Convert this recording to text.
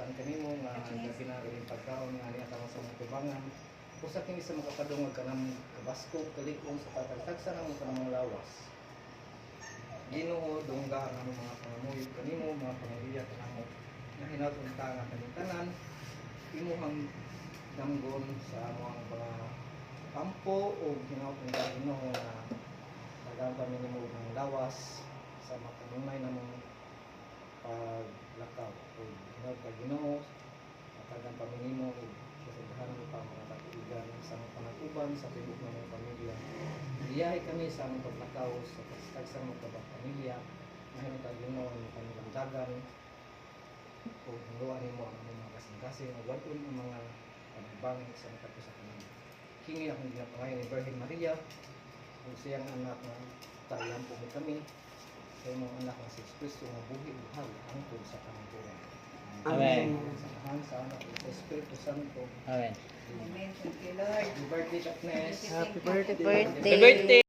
gibuhatan kanimo nga ginagaling pagkaon nga niya tama sa mga tubangan. Usa kini sa makapadungag kanang kabasko kalikong sa patagtagsa ng kanang lawas. Ginoo dungga ang mga pangamuyo kanimo, mga pamilya kanamo na hinatunta nga kanitanan imuhang damgon sa among mga kampo o hinatunta Ginoo na tagampan nimo ng lawas sa makanunay namong paglakaw o hinagpa Ginoo matagang paminimo o kasabahan mo pa mga katuigan sa mga panatuban sa tibok ng mga pamilya. Iyahe kami sa among paglakaw sa pagstag sa mga pamilya na hinagpa Ginoo ang kanilang dagan o hinduan nimo ang mga kasing-kasing o wadon ang mga panibangin sa mga sa kanila. Hingi akong ginapangayon ni Virgin Maria kung siyang anak na tayang po kami sa imong anak na si Kristo nga buhi buhag hangtod sa kamatuoran. Amen. Sa kahan sa anak ug sa Espiritu Santo. Amen. Amen. Thank you, Lord. Happy birthday, Agnes. Happy Happy birthday. birthday.